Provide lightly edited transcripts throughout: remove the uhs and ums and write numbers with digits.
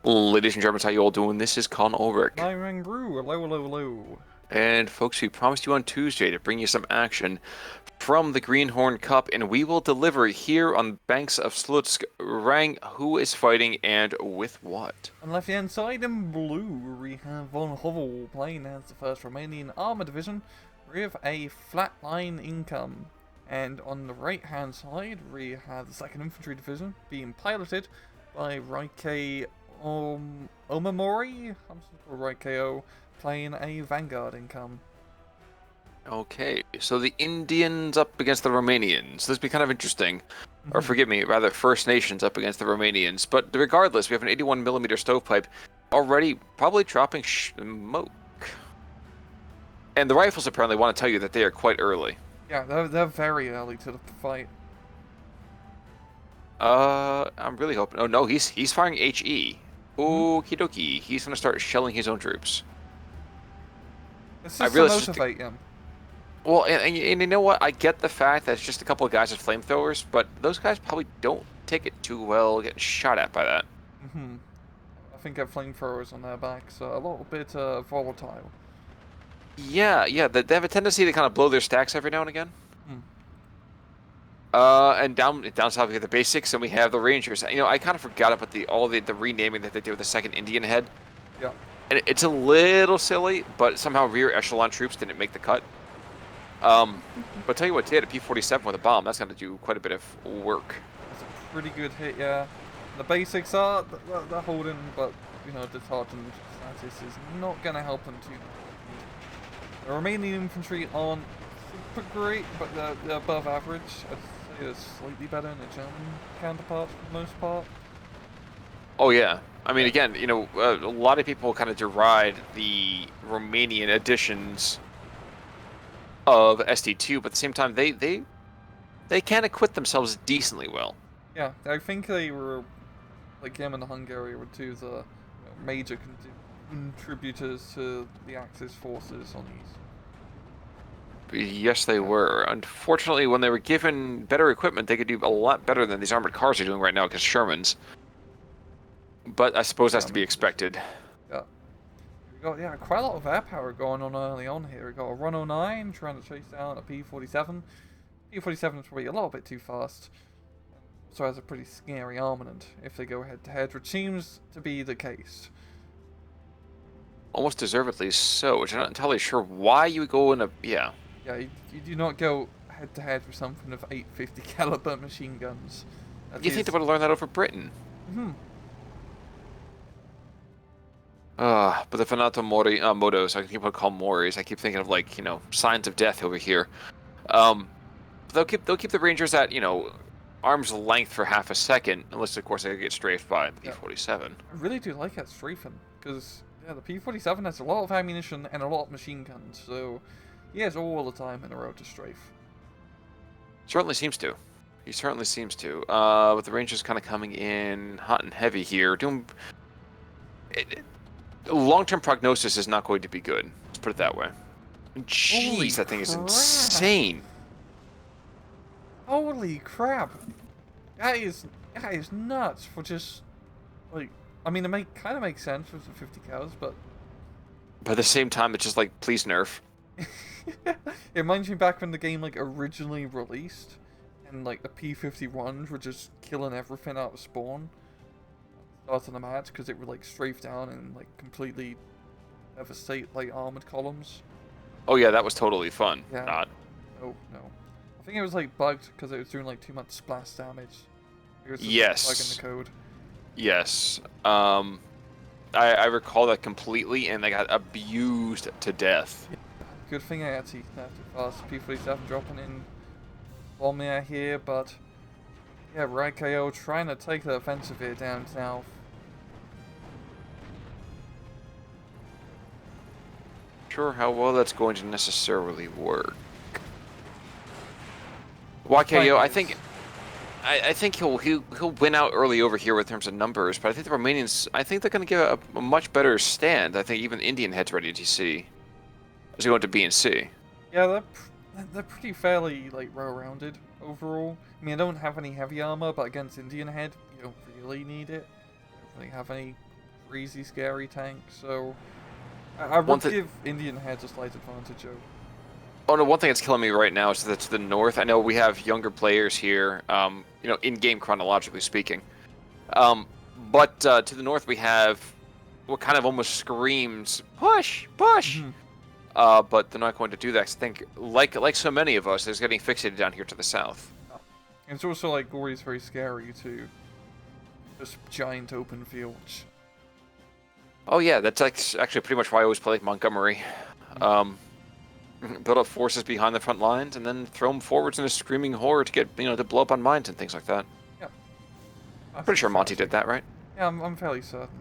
Ladies and gentlemen, how you all doing? This is Colin Ulrich. My Rangru, hello, hello, hello. And folks, we promised you on Tuesday to bring you some action from the Greenhorn Cup, and we will deliver here on the banks of Slutsk. Rang, who is fighting and with what? On the left-hand side in blue, we have von Hovel playing as the first Romanian armor division with a flatline income. And on the right-hand side, we have the 2nd Infantry Division being piloted by YKOmamori, YKO, playing a Vanguard income. Okay, so the Indians up against the Romanians. This would be kind of interesting. Or forgive me, rather First Nations up against the Romanians. But regardless, we have an 81mm stovepipe already probably dropping smoke. And the rifles apparently want to tell you that they are quite early. Yeah, they're very early to the fight. I'm really hoping. Oh no, he's firing HE. Okie dokie. He's gonna start shelling his own troops. It's I just to realize motivate him. Well, and you know what? I get the fact that it's just a couple of guys with flamethrowers, but those guys probably don't take it too well getting shot at by that. I think they have flamethrowers on their backs, so a little bit volatile. Yeah, they have a tendency to kind of blow their stacks every now and again. And down south we have the basics, and we have the Rangers. You know, I kind of forgot about all the renaming that they did with the 2nd Indian head. Yeah. And it's a little silly, but somehow rear echelon troops didn't make the cut. But tell you what, they had a P-47 with a bomb. That's going to do quite a bit of work. It's a pretty good hit, yeah. The basics are they're holding, but you know, disheartened status is not going to help them too much. The Romanian infantry aren't super great, but they're above average. I'd say they're slightly better than their German counterparts for the most part. Oh yeah, I mean, again, you know, a lot of people kind of deride the Romanian editions of SD2, but at the same time, they can acquit themselves decently well. Yeah, I think they were, like him and Hungary were two of the major contributors to the Axis forces on these. Yes, they were. Unfortunately, when they were given better equipment, they could do a lot better than these armored cars are doing right now against Shermans. But I suppose that's to be expected. Yeah. We got quite a lot of air power going on early on here. We got a 109 trying to chase down a P-47. P-47 is probably a little bit too fast. So has a pretty scary armament if they go head to head, which seems to be the case. Almost deservedly so, which I'm not entirely sure why you would go in a... Yeah. Yeah, you do not go head to head with something of 850 caliber machine guns. You think they would have learned that over Britain? But the Fanato Mori, Motos, I keep on calling Moris. I keep thinking of, like, you know, signs of death over here. They'll keep the Rangers at, you know, arm's length for half a second, unless of course they get strafed by the P-47. I really do like that strafing, because yeah, the P-47 has a lot of ammunition and a lot of machine guns, so he has all the time in the road to strafe. Certainly seems to. He certainly seems to. With the Rangers kind of coming in hot and heavy here, doing... Long-term prognosis is not going to be good. Let's put it that way. Jeez, that thing is insane. Holy crap! That is nuts for just, like, I mean, it kind of makes sense with the 50 cows, but... But at the same time, it's just like, please nerf. It reminds me back when the game, like, originally released, and, like, the P-51s were just killing everything out of spawn. Starting the match, because it would, like, strafe down and, like, completely devastate, like, armored columns. Oh yeah, that was totally fun. Yeah. Not. Oh, no. I think it was like bugged because it was doing like too much splash damage. It was just Yes. bug in the code. Yes. I recall that completely, and they got abused to death. Yeah. Good thing I actually snapped it fast. P-47 dropping in bomb air here, but yeah, YKO trying to take the offensive here down south. Sure how well that's going to necessarily work. YKO, I think he'll win out early over here in terms of numbers, but I think the Romanians, I think they're going to give a much better stand. I think even Indian heads ready to see as we go into B and C. Yeah, they're pretty fairly like well-rounded overall. I mean, I don't have any heavy armor, but against Indian head, you don't really need it. You don't really have any crazy scary tank. So I would give Indian heads a slight advantage. Oh no, one thing that's killing me right now is that to the north, I know we have younger players here, in-game chronologically speaking. But to the north we have what kind of almost screams, push, push! But they're not going to do that. 'Cause I think, like so many of us, they're getting fixated down here to the south. And it's also, like, always very scary, too. Just giant open fields. Oh yeah, that's actually pretty much why I always play like Montgomery. Build up forces behind the front lines, and then throw them forwards in a screaming horde to get, to blow up on mines and things like that. Yeah. I'm pretty sure Monty did that, right? Yeah, I'm fairly certain.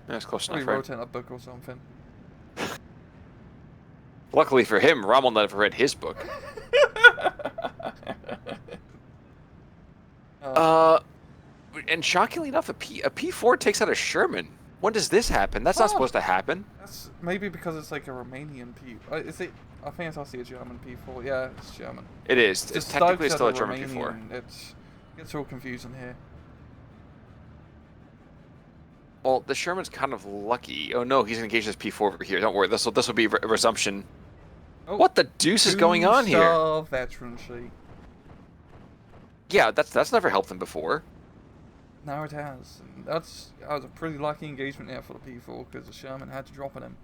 Yeah, it's close Probably enough, right? wrote in a book or something. Luckily for him, Rommel never read his book. And shockingly enough, a P4 takes out a Sherman. When does this happen? That's not supposed to happen. That's maybe because it's like a Romanian P. Is it? I think it's actually a German P4. Yeah, it's German. It is. It's technically still a German P4. It gets all confusing here. Well, the Sherman's kind of lucky. Oh no, he's engaged his P4 over here. Don't worry, this will be a resumption. Oh, what the deuce is going on here? Veterancy. Yeah, that's never helped them before. Now it has. And that was a pretty lucky engagement there for the P4 because the Sherman had to drop on him.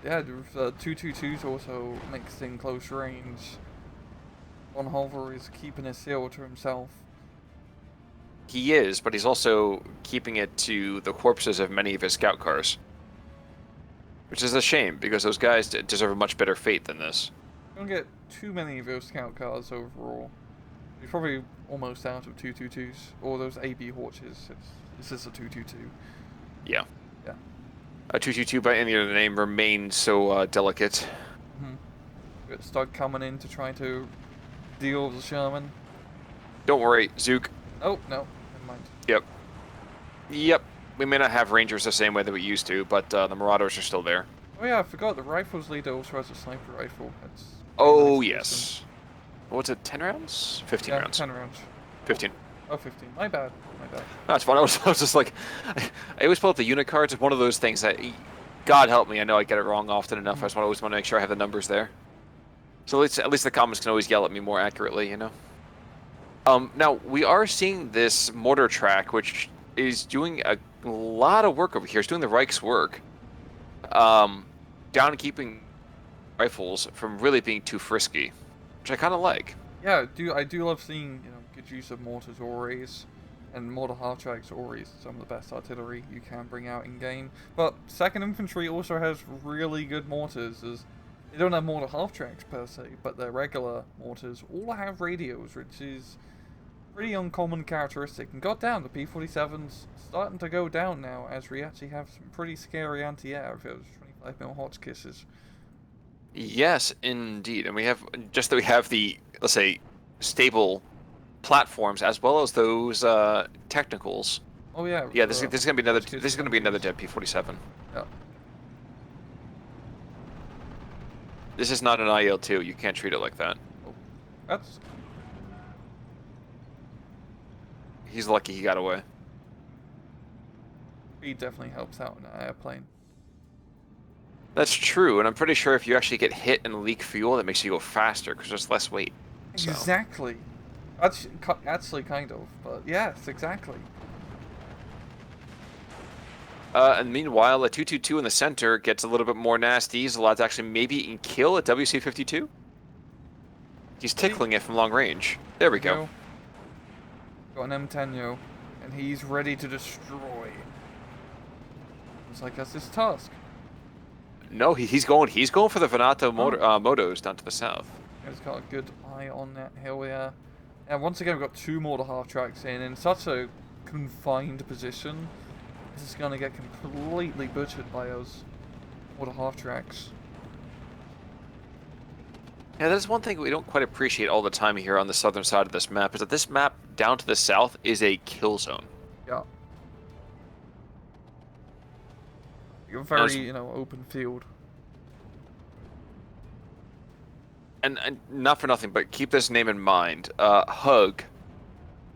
Yeah, the 222's also mixed in close range. Hovel is keeping his seal to himself. He is, but he's also keeping it to the corpses of many of his scout cars. Which is a shame, because those guys deserve a much better fate than this. Don't get too many of those scout cars overall. You're probably almost out of 222s, or those AB Horches. This is a 222. Yeah. Yeah. A 222 by any other name remains so delicate. Start coming in to try to deal with the Sherman. Don't worry, Zook. Oh, no. Never mind. Yep. We may not have Rangers the same way that we used to, but the Marauders are still there. Oh yeah, I forgot. The rifles leader also has a sniper rifle. That's oh, nice yes. What's it, 10 rounds? 15 yeah, rounds. 10 rounds. 15. Oh, 15. My bad. That's fun. I was just like... I always pull up the unit cards. It's one of those things that... God help me, I know I get it wrong often enough. I just always want to make sure I have the numbers there. So at least the comments can always yell at me more accurately, Now, we are seeing this mortar track, which is doing a lot of work over here. It's doing the Reich's work. Down keeping rifles from really being too frisky, which I kind of like. Yeah, I do love seeing, good use of mortars always. And mortar half-tracks always some of the best artillery you can bring out in-game. But 2nd Infantry also has really good mortars, as they don't have mortar half-tracks per se, but their regular mortars all have radios, which is pretty uncommon characteristic. And goddamn, the P-47's starting to go down now, as we actually have some pretty scary anti-air of those 25mm Hotchkisses. Yes, indeed. And we have the, let's say, stable platforms as well as those technicals. Oh yeah. Yeah, this is gonna be another dead P-47. Yeah. This is not an IL-2. You can't treat it like that. Oh, that's... He's lucky he got away. Speed definitely helps out in an airplane. That's true, and I'm pretty sure if you actually get hit and leak fuel, that makes you go faster because there's less weight. So. Exactly. Actually, kind of, but yes, exactly. And meanwhile, a 222 in the center gets a little bit more nasty. He's allowed to actually maybe even kill a WC-52. He's tickling it from long range. There we go. Got an M10, and he's ready to destroy. It's like that's his task. No, he's going for the Venato motos down to the south. He's got a good eye on that hill, yeah. And once again, we've got 2 mortar half-tracks in such a confined position. This is going to get completely butchered by us mortar half-tracks. Yeah, that's one thing we don't quite appreciate all the time here on the southern side of this map, is that this map down to the south is a kill zone. Yeah. You're very, open field. And not for nothing, but keep this name in mind. Hug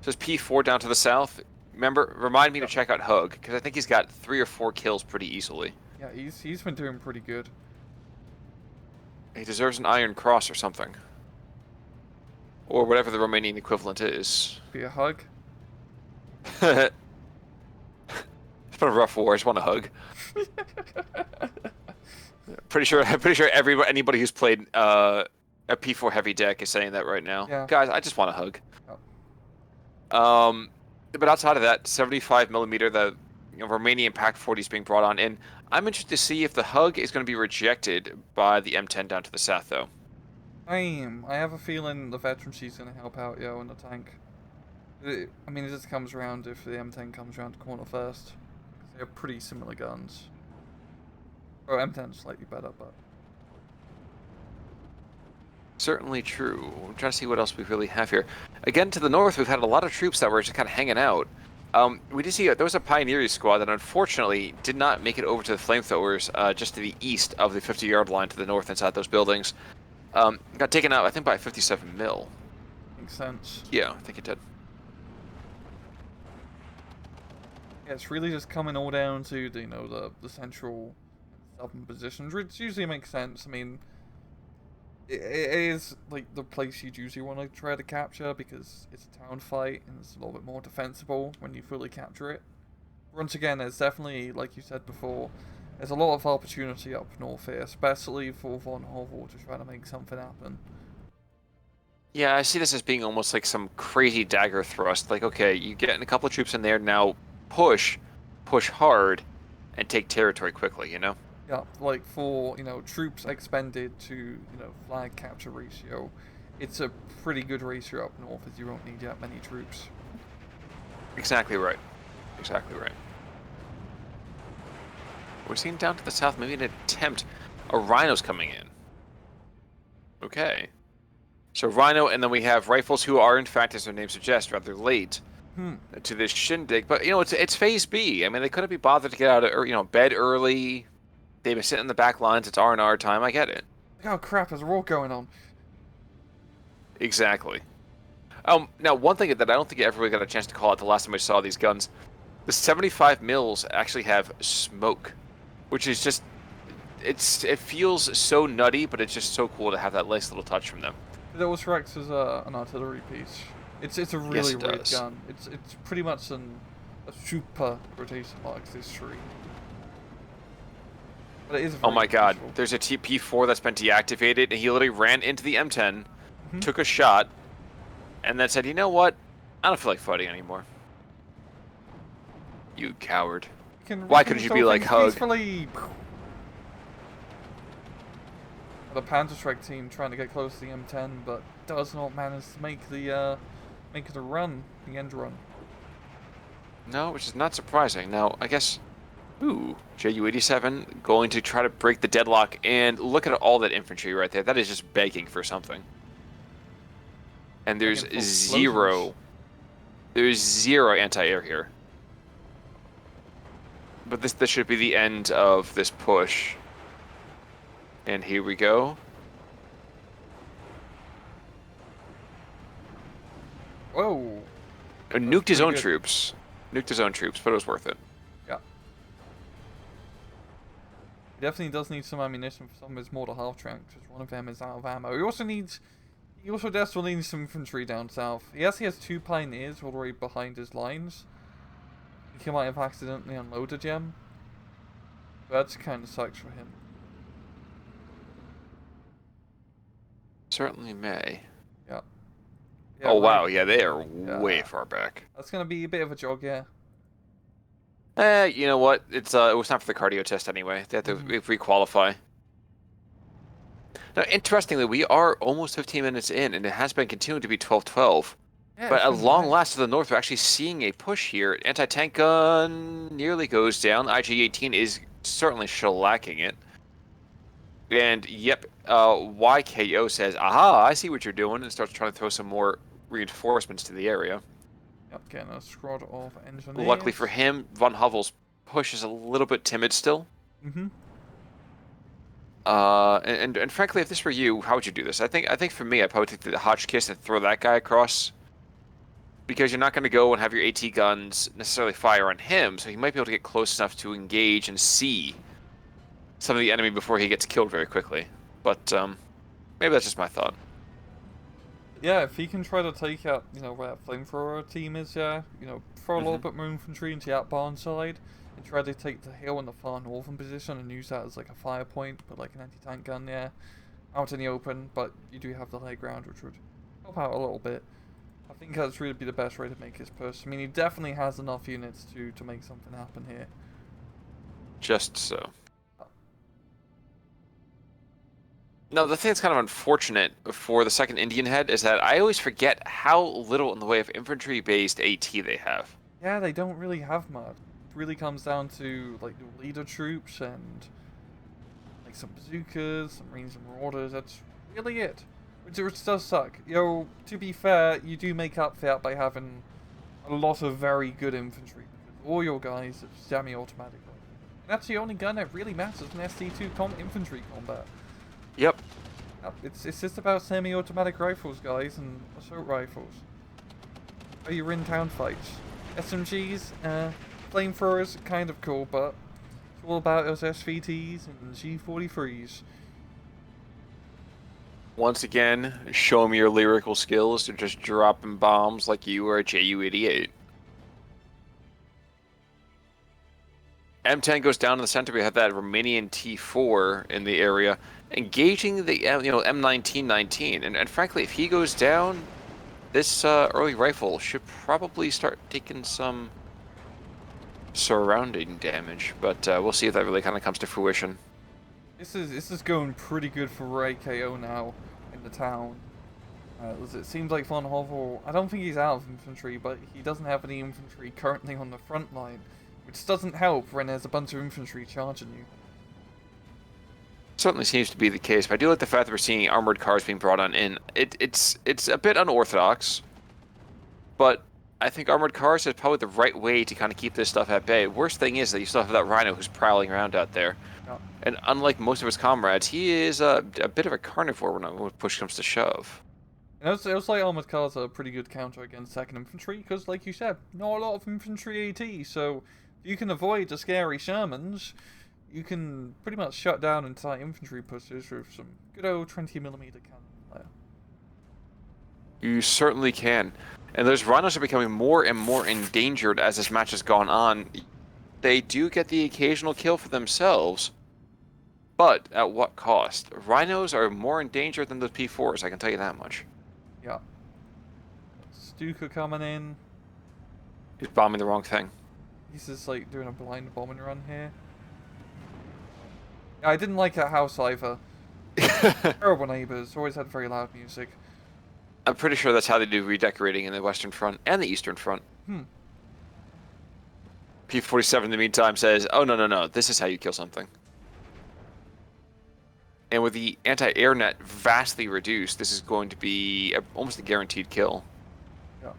Says P4 down to the south. Remember, remind me to check out Hug, because I think he's got 3 or 4 kills pretty easily. Yeah, he's been doing pretty good. He deserves an Iron Cross or something. Or whatever the Romanian equivalent is. Be a hug. It's been a rough war. I just want a hug. Pretty sure anybody who's played a P4 heavy deck is saying that right now. Yeah. Guys, I just want a hug. Oh. But outside of that, 75mm, the Romanian Pack 40 is being brought on in. I'm interested to see if the hug is going to be rejected by the M10 down to the south, though. I have a feeling the veterancy's going to help out, yo, in the tank. I mean, it just comes around if the M10 comes around the corner first. They're pretty similar guns. Oh, M10's slightly better, but... Certainly true. I'm trying to see what else we really have here. Again, to the north, we've had a lot of troops that were just kind of hanging out. We did see there was a Pioneering squad that unfortunately did not make it over to the Flamethrowers, just to the east of the 50-yard line to the north inside those buildings. Got taken out, I think, by 57 mil. Makes sense. Yeah, I think it did. Yeah, it's really just coming all down to the central southern positions, which usually makes sense. I mean, it is like the place you'd usually want to try to capture because it's a town fight and it's a little bit more defensible when you fully capture it. Once again, there's definitely, like you said before, there's a lot of opportunity up north here, especially for von Hovel to try to make something happen. Yeah, I see this as being almost like some crazy dagger thrust. Like, okay, you get a couple of troops in there, now push hard, and take territory quickly, you know? Yeah, like for, troops expended to, flag capture ratio, it's a pretty good ratio up north as you won't need that many troops. Exactly right. Exactly right. We're seeing down to the south maybe an attempt. A Rhino's coming in. Okay. So Rhino, and then we have Rifles, who are, in fact, as their name suggests, rather late to this shindig. But, it's Phase B. I mean, they couldn't be bothered to get out of, bed early. They've been sitting in the back lines. It's R&R time. I get it. Oh, crap, there's a war going on. Exactly. Now, one thing that I don't think I ever really got a chance to call out the last time I saw these guns, the 75 mils actually have smoke, which is just, it feels so nutty, but it's just so cool to have that nice little touch from them. It always works as an artillery piece. It's a really great gun. It's pretty much a super rotation marks this tree. But it is oh my god, crucial. there's a TP4 that's been deactivated, and he literally ran into the M10, took a shot, and then said, you know what? I don't feel like fighting anymore. You coward. Why couldn't you be like Hug? Peacefully. The Panzerschreck team trying to get close to the M10, but does not manage to make the end run. No, which is not surprising. Now, I guess, Ju-87 going to try to break the deadlock, and look at all that infantry right there. That is just begging for something. And there's zero anti-air here. But this should be the end of this push. And here we go. Whoa. Nuked his own troops. Nuked his own troops, but it was worth it. Yeah. He definitely does need some ammunition for some of his mortar half tanks, because one of them is out of ammo. He also desperately needs some infantry down south. He has 2 pioneers already behind his lines. He might have accidentally unloaded them. But that kind of sucks for him. Certainly may. Yeah. Oh, wow. Yeah, they are way far back. That's going to be a bit of a jog, yeah. You know what? It was time for the cardio test anyway. They have to re-qualify. Now, interestingly, we are almost 15 minutes in, and it has been continuing to be 12-12. Yeah, but at long last to the north, we're actually seeing a push here. Anti-tank gun nearly goes down. IG-18 is certainly shellacking it. And, yep, YKO says, aha, I see what you're doing, and starts trying to throw some more reinforcements to the area. Yep, getting a squad of engineers. Luckily for him, von Hovel's push is a little bit timid still. And frankly, if this were you, how would you do this? I think for me, I'd probably take the Hotchkiss and throw that guy across. because you're not going to go and have your AT guns necessarily fire on him, so he might be able to get close enough to engage and see some of the enemy before he gets killed very quickly. But maybe that's just my thought. Yeah, if he can try to take out, where that flamethrower team is, yeah, throw a little bit more infantry into that barn side and try to take the hill in the far northern position and use that as like a fire point, put like an anti-tank gun there, out in the open, but you do have the high ground, which would help out a little bit. I think that's really be the best way to make his push. I mean, he definitely has enough units to make something happen here. Just so. No, the thing that's kind of unfortunate for the second Indian head is that I always forget how little in the way of infantry-based AT they have. Yeah, they don't really have much. It really comes down to like the leader troops and like some bazookas, some Marines and Marauders. That's really it. Which does suck. To be fair, you do make up for that by having a lot of very good infantry. Because all your guys are semi-automatic. And that's the only gun that really matters in SC2 infantry combat. Yep. It's just about semi-automatic rifles, guys, and assault rifles. Are you in town fights? SMGs, flamethrowers, kind of cool, but it's all about those SVTs and G43s. Once again, show me your lyrical skills to just dropping bombs like you were a Ju-88. M10 goes down in the center. We have that Romanian T4 in the area, engaging the M1919. And frankly, if he goes down, this early rifle should probably start taking some surrounding damage. But we'll see if that really kind of comes to fruition. This is going pretty good for YKO now in the town. It seems like Von Hovel, I don't think he's out of infantry, but he doesn't have any infantry currently on the front line, which doesn't help when there's a bunch of infantry charging you. Certainly seems to be the case, but I do like the fact that we're seeing armored cars being brought on in. It's a bit unorthodox, but I think armored cars is probably the right way to kind of keep this stuff at bay. Worst thing is that you still have that Rhino who's prowling around out there. Yeah. And unlike most of his comrades, he is a bit of a carnivore when push comes to shove. And it was like armored cars are a pretty good counter against second infantry, because like you said, not a lot of infantry AT, so if you can avoid the scary Shermans, you can pretty much shut down entire infantry pushes with some good old 20mm cannon fire. You certainly can. And those Rhinos are becoming more and more endangered as this match has gone on. They do get the occasional kill for themselves, but at what cost? Rhinos are more endangered than the P4s, I can tell you that much. Yeah. Stuka coming in. He's bombing the wrong thing. He's just like doing a blind bombing run here. Yeah, I didn't like that house either. Terrible neighbors, always had very loud music. I'm pretty sure that's how they do redecorating in the Western Front and the Eastern Front. P-47 in the meantime says, oh, no, this is how you kill something. And with the anti-air net vastly reduced, this is going to be almost a guaranteed kill. Yeah.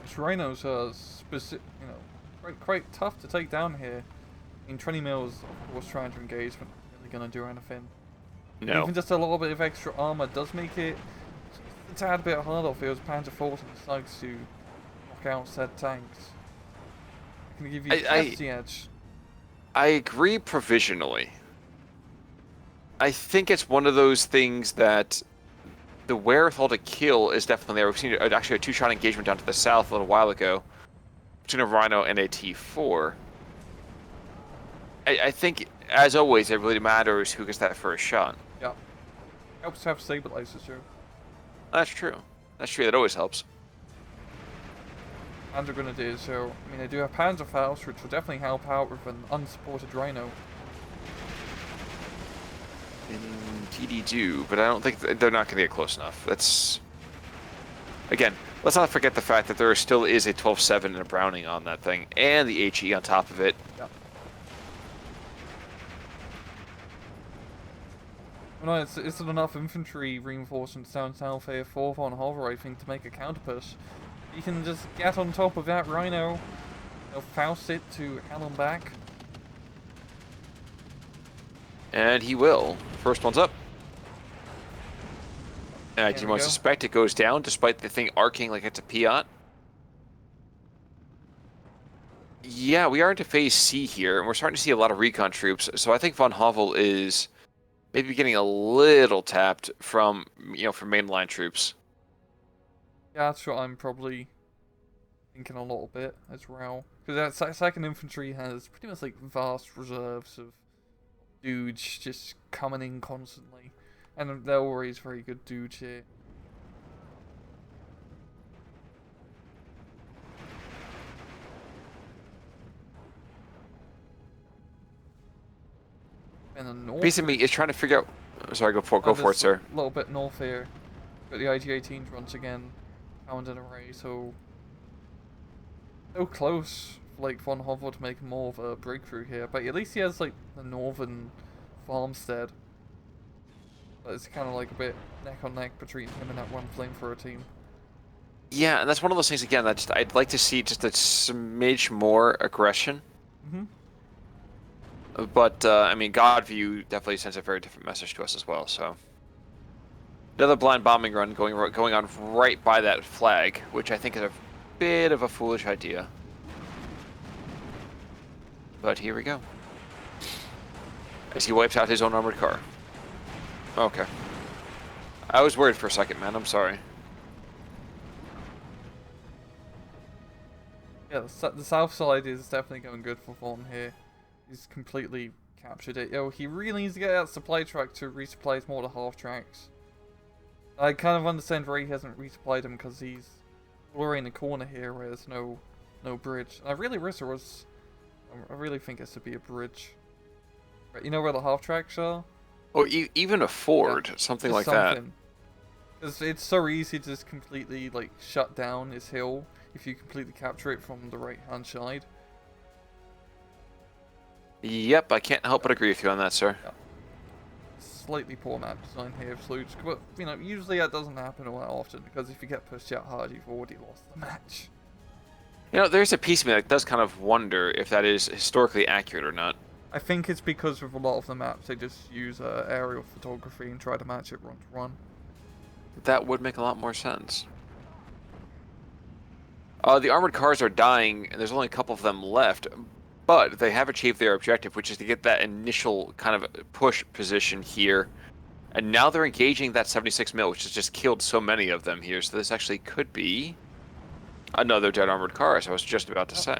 This Rhino's quite tough to take down here. I mean, 20 mils, of course, trying to engage, but not really going to do anything. No. Even just a little bit of extra armor does make it a tad bit harder for those Panther 40 slugs to knock out said tanks. It can give you the edge. I agree provisionally. I think it's one of those things that the wherewithal to kill is definitely there. We've seen actually a two-shot engagement down to the south a little while ago between a Rhino and a T4. I think, as always, it really matters who gets that first shot. Yeah. Helps to have stabilizers too. That's true. That's true. That always helps. Panzer Grenadiers, so, I mean, they do have Panzerfaust, which will definitely help out with an unsupported Rhino. Indeed do, but I don't think they're not going to get close enough. That's... Again, let's not forget the fact that there still is a 12-7 and a Browning on that thing, and the HE on top of it. Yeah. Well, no, it's enough infantry reinforcements down south here for Von Hover, I think, to make a counter push. You can just get on top of that Rhino, Faust it to hell him back. And he will. First one's up. Do you we want to go. suspect it goes down despite the thing arcing like it's a Piat? Yeah, we are into phase C here, and we're starting to see a lot of recon troops. So I think von Hovel is maybe getting a little tapped from, from mainline troops. Yeah, that's what I'm probably thinking a little bit as well. Because that second infantry has pretty much like vast reserves of dudes just coming in constantly. And they're always very good dudes here. And the north. Basically, it's trying to figure out. Sorry, go for it, sir. A little bit north here. Got the IG-18s once again found in array, so close for like von Hovel to make more of a breakthrough here. But at least he has like the northern farmstead. But it's kind of like a bit neck on neck between him and that one flamethrower team. Yeah, and that's one of those things again that I'd like to see just a smidge more aggression. But I mean, Godview definitely sends a very different message to us as well. So another blind bombing run going on right by that flag, which I think is a bit of a foolish idea. But here we go. As he wipes out his own armored car. Okay. I was worried for a second, man. I'm sorry. Yeah, the south side is definitely going good for Vaughn here. He's completely captured it. He really needs to get that supply track to resupply more of the half tracks. I kind of understand why he hasn't resupplied them because he's already in the corner here where there's no bridge. And I really wish there was. I really think it should be a bridge. Right, you know where the half tracks are? Or even a ford, something like that. Because it's so easy to just completely like shut down this hill if you completely capture it from the right hand side. Yep, I can't help but agree with you on that, sir. Yeah. Slightly poor map design here of Sluge, but usually that doesn't happen all that often because if you get pushed out hard, you've already lost the match. There's a piece of me that does kind of wonder if that is historically accurate or not. I think it's because with a lot of the maps, they just use aerial photography and try to match it run to run. That would make a lot more sense. The armored cars are dying, and there's only a couple of them left, but they have achieved their objective, which is to get that initial kind of push position here. And now they're engaging that 76 mil, which has just killed so many of them here. So this actually could be another dead armored car, as I was just about to say.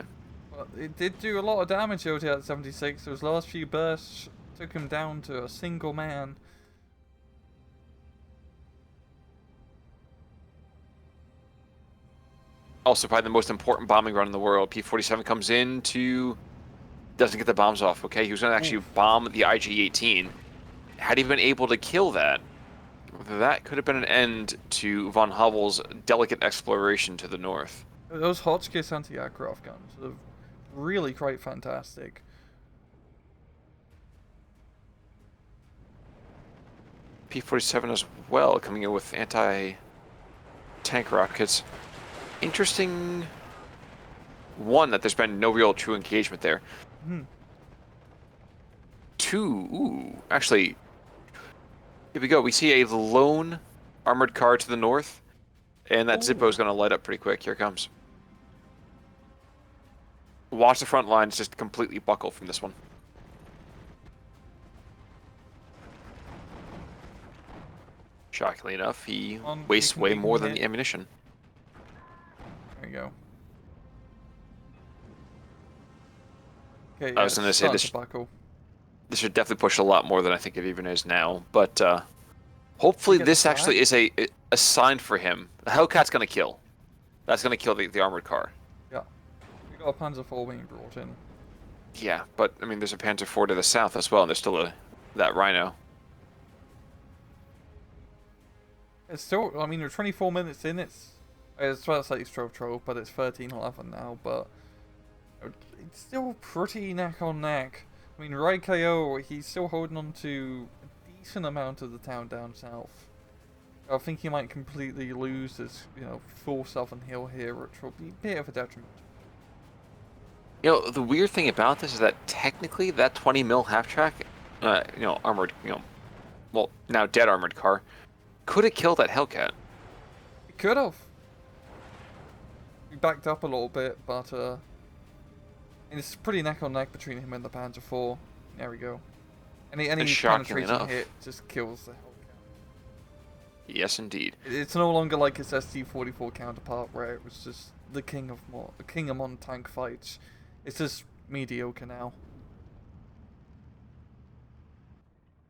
Well, it did do a lot of damage out here at 76. Those last few bursts took him down to a single man. Also, probably the most important bombing run in the world. P-47 comes in doesn't get the bombs off, okay? He was going to actually bomb the IG-18. Had he been able to kill that, that could have been an end to von Hovel's delicate exploration to the north. Those Hotchkiss anti-aircraft guns are really quite fantastic. P-47 as well, coming in with anti-tank rockets. Interesting one that there's been no real true engagement there. Two, actually, here we go. We see a lone armored car to the north, and that Zippo is going to light up pretty quick. Here it comes. Watch the front lines just completely buckle from this one. Shockingly enough, he wastes way more than the ammunition. There you go. Okay, I was going to say this should definitely push a lot more than I think it even is now, but hopefully this actually is a sign for him. The Hellcat's going to kill. That's going to kill the armored car. Yeah. We got a Panzer IV being brought in. Yeah, but I mean, there's a Panzer IV to the south as well, and there's still that Rhino. It's still, I mean, we're 24 minutes in, it's well, it's like Trove, but it's 13-11 now, but it's still pretty neck on neck. I mean, YKO, he's still holding on to a decent amount of the town down south. I think he might completely lose his, full southern hill here, which will be a bit of a detriment. The weird thing about this is that technically that 20 mil half track, armored, well, now dead armored car, could it kill that Hellcat? It could have. We backed up a little bit, but and it's pretty neck on neck between him and the Panzer IV. There we go. Any Shockingly penetrating enough. hit just kills the Hellcat. Yes, indeed. It's no longer like its ST-44 counterpart, where it was just the king among tank fights. It's just mediocre now.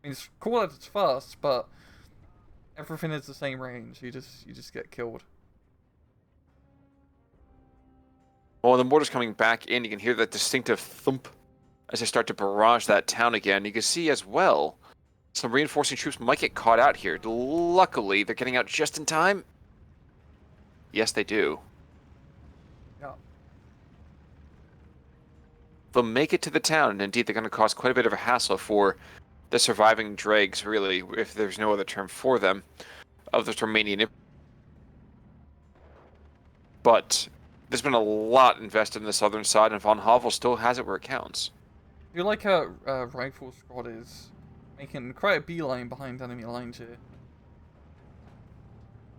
I mean, it's cool that it's fast, but everything is the same range. You just get killed. Well, the mortar's coming back in. You can hear that distinctive thump as they start to barrage that town again. You can see as well some reinforcing troops might get caught out here. Luckily, they're getting out just in time. Yes, they do. Yeah. They'll make it to the town, and indeed, they're going to cause quite a bit of a hassle for the surviving dregs, really, if there's no other term for them, of this Romanian. But there's been a lot invested in the southern side, and von Hovel still has it where it counts. I feel like a rifle squad is making quite a beeline behind enemy lines here.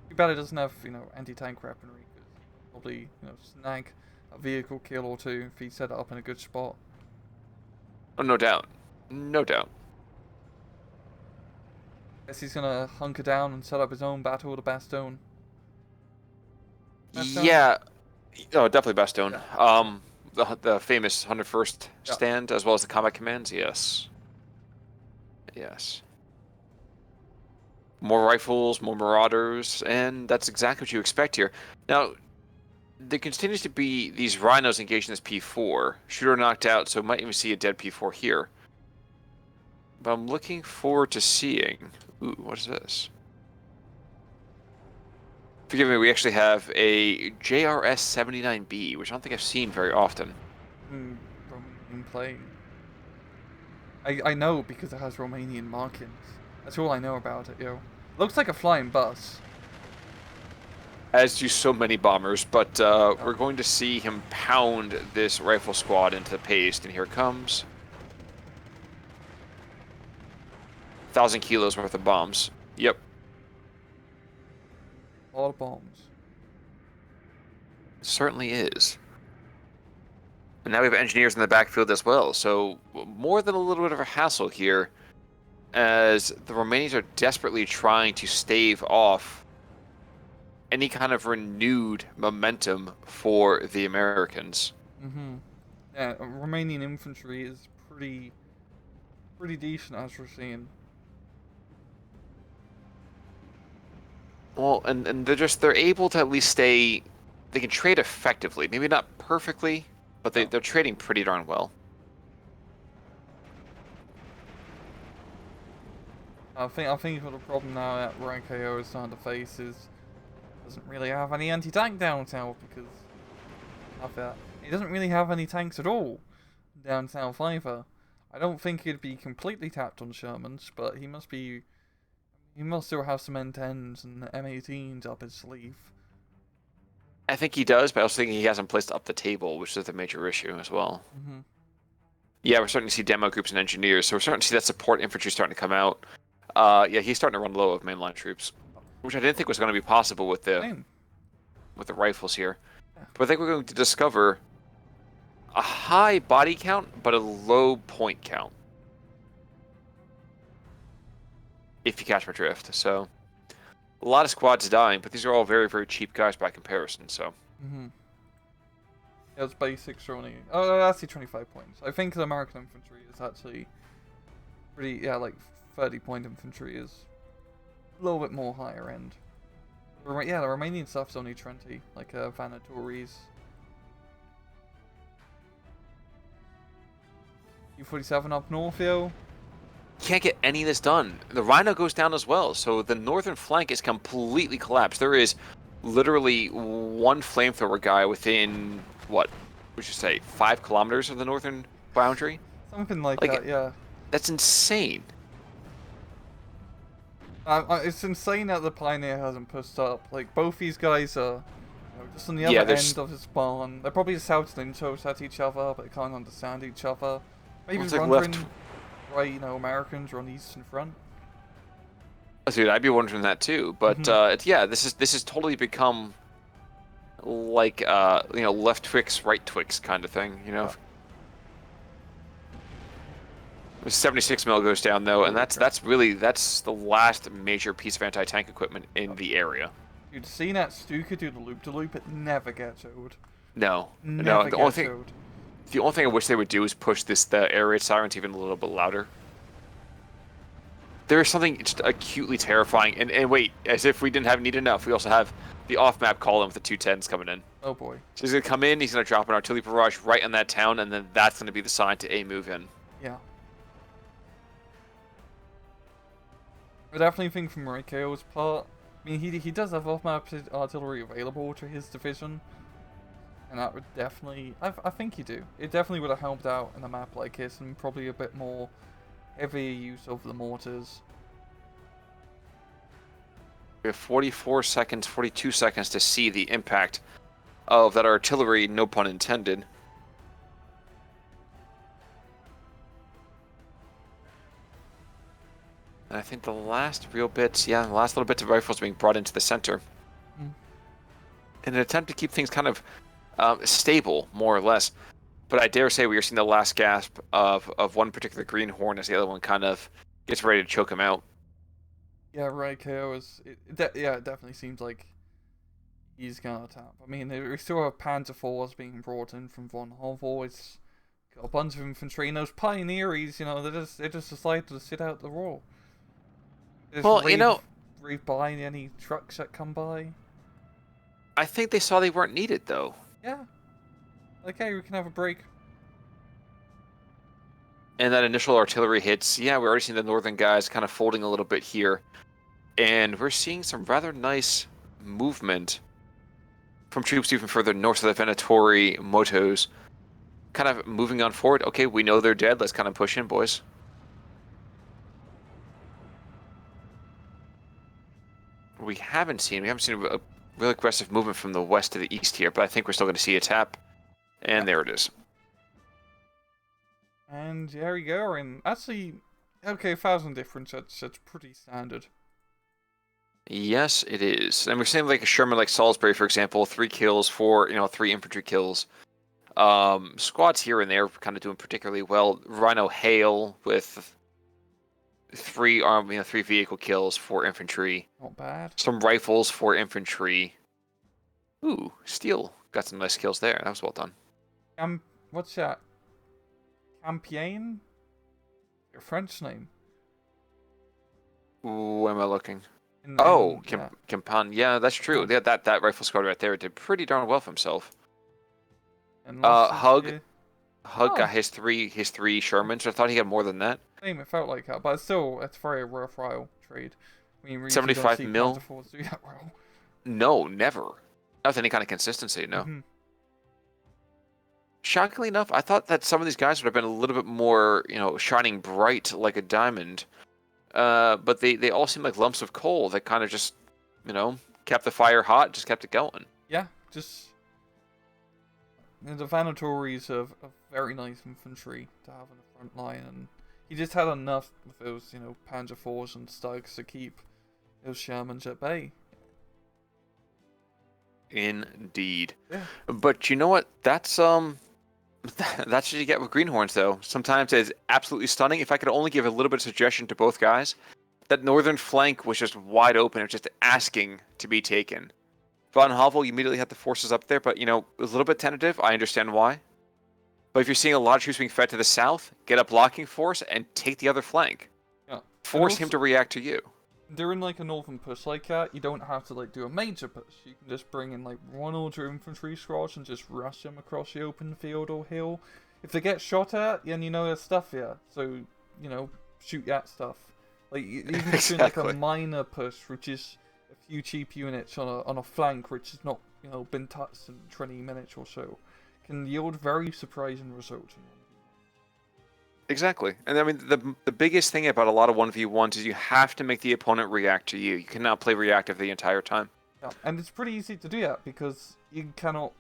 Too bad it doesn't have, anti-tank weaponry. Cause probably, snag a vehicle kill or two if he set it up in a good spot. Oh, no doubt. No doubt. Guess he's gonna hunker down and set up his own battle with the Bastogne. Yeah. Oh, definitely Bastogne. Yeah. The famous 101st stand, as well as the combat commands, yes. Yes. More rifles, more marauders, and that's exactly what you expect here. Now, there continues to be these rhinos engaged in this P4. Shooter knocked out, so might even see a dead P4 here. But I'm looking forward to seeing... Ooh, what is this? Forgive me, we actually have a JRS-79B, which I don't think I've seen very often. Romanian plane. I know because it has Romanian markings. That's all I know about it, Looks like a flying bus. As do so many bombers, but we're going to see him pound this rifle squad into the paste, and here it comes. 1,000 kilos worth of bombs. Yep. A lot of bombs. It certainly is. And now we have engineers in the backfield as well, so more than a little bit of a hassle here, as the Romanians are desperately trying to stave off any kind of renewed momentum for the Americans. Mm-hmm. Yeah, Romanian infantry is pretty decent, as we're seeing. Well, and they're able to at least stay. They can trade effectively, maybe not perfectly, but they're trading pretty darn well. I think what the problem now that YKO is starting to face is doesn't really have any anti-tank down south because of that. He doesn't really have any tanks at all down south either. I don't think he'd be completely tapped on Shermans, but he must still have some M10s and M18s up his sleeve. I think he does, but I also think he hasn't placed up the table, which is the major issue as well. Mm-hmm. Yeah, we're starting to see demo groups and engineers, so we're starting to see that support infantry starting to come out. Yeah, he's starting to run low of mainline troops, which I didn't think was going to be possible with the rifles here. Yeah. But I think we're going to discover a high body count, but a low point count. If you catch my drift. So, a lot of squads dying, but these are all very, very cheap guys by comparison, so. Mm-hmm. Yeah, it's basics are only... Oh, that's 25 points. I think the American infantry is actually pretty... Yeah, like 30-point infantry is a little bit more higher end. Yeah, the Romanian stuff's only 20, like Vanatories. U-47 up north, yo. Can't get any of this done. The Rhino goes down as well, so the northern flank is completely collapsed. There is literally one flamethrower guy within, what would you say, 5 kilometers of the northern boundary? Something like that, yeah. That's insane. It's insane that the Pioneer hasn't pushed up. Like, both these guys are just on the other end of the spawn. They're probably just shouting intros at each other, but they can't understand each other. Maybe wondering why, Americans are on the Eastern Front. Dude, I'd be wondering that too. But Mhm. yeah, this has totally become like left Twix, right Twix kind of thing. Yeah. 76 mil goes down though, and Holy crap. that's the last major piece of anti-tank equipment in the area. Dude, seeing that Stuka do the loop-to-loop, it never gets old. No, no. Never gets old. The only thing I wish they would do is push the air raid sirens even a little bit louder. There is something just acutely terrifying. And wait, as if we didn't have need enough, we also have the off-map column with the 210s coming in. Oh boy. So he's gonna come in, he's gonna drop an artillery barrage right on that town, and then that's gonna be the sign to move in. Yeah. I definitely think from YKO's part, I mean, he does have off-map artillery available to his division, and that would definitely, I think you do. It definitely would have helped out in a map like this, and probably a bit more heavier use of the mortars. We have 44 seconds, 42 seconds to see the impact of that artillery, no pun intended. And I think the last real bits, the last little bits of rifles being brought into the center. Mm. In an attempt to keep things kind of stable, more or less. But I dare say we are seeing the last gasp of one particular Greenhorn as the other one kind of gets ready to choke him out. Yeah, YKO is, yeah, it definitely seems like he's gonna tap. I mean, we still have Panzer IVs being brought in from von Hovel. It's got a bunch of infantry, and those pioneers, they just decide to sit out the war. Just Well, reef by any trucks that come by. I think they saw they weren't needed, though. Yeah. Okay, we can have a break. And that initial artillery hits, we're already seeing the northern guys kind of folding a little bit here. And we're seeing some rather nice movement from troops even further north of the Venatori motos. Kind of moving on forward. Okay, we know they're dead. Let's kind of push in, boys. We haven't seen a real aggressive movement from the west to the east here, but I think we're still going to see a tap. And there it is. And there we go, and actually, okay, 1,000 difference, that's pretty standard. Yes, it is. And we're seeing like a Sherman like Salisbury, for example, 3 kills, 3 infantry kills. Squads here and there kind of doing particularly well. Rhino Hale with 3 vehicle kills, 4 infantry. Not bad. Some rifles, 4 infantry. Ooh, Steel got some nice kills there. That was well done. What's that? Campion? Your French name? Ooh, am I looking? Yeah. Campan. Yeah, that's true. Yeah, that rifle squad right there did pretty darn well for himself. And Hug Oh. got his three Shermans. I thought he had more than that. Same, it felt like that, but still, it's very worthwhile trade. I mean, we 75 don't see mil? Panzer IVs do that well. No, never. Not with any kind of consistency, no. Mhm. Shockingly enough, I thought that some of these guys would have been a little bit more, shining bright like a diamond. But they all seem like lumps of coal that kind of just, kept the fire hot, just kept it going. Yeah, just... The Vanatories have very nice infantry to have in the front line, and he just had enough with those, Panzer IVs and Stugs to keep those Shermans at bay. Indeed. Yeah. But you know what? That's that's what you get with Greenhorns, though. Sometimes it's absolutely stunning. If I could only give a little bit of suggestion to both guys, that northern flank was just wide open. It was just asking to be taken. Von Hovel, you immediately had the forces up there, but, a little bit tentative. I understand why. But if you're seeing a lot of troops being fed to the south, get a blocking force and take the other flank. Yeah. Force him to react to you. During like a northern push like that, you don't have to do a major push. You can just bring in 1 or 2 infantry squads and just rush them across the open field or hill. If they get shot at, then there's stuff here. So, shoot that stuff. Even doing a minor push, which is a few cheap units on a flank, which has not, been touched in 20 minutes or so, can yield very surprising results. Exactly. And I mean, the biggest thing about a lot of 1v1s is you have to make the opponent react to you. You cannot play reactive the entire time. Yeah, and it's pretty easy to do that because you cannot,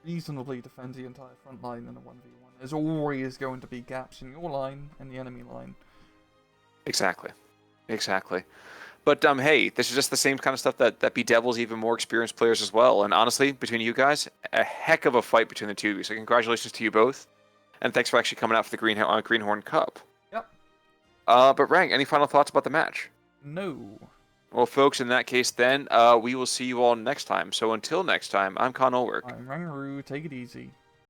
reasonably defend the entire front line in a 1v1. There's always going to be gaps in your line and the enemy line. Exactly. Exactly. But hey, this is just the same kind of stuff that bedevils even more experienced players as well. And honestly, between you guys, a heck of a fight between the two of you. So congratulations to you both, and thanks for actually coming out for the Greenhorn Cup. Yep. But Rang, any final thoughts about the match? No. Well, folks, in that case, then we will see you all next time. So until next time, I'm Con Ulrich. I'm Rangaroo. Take it easy.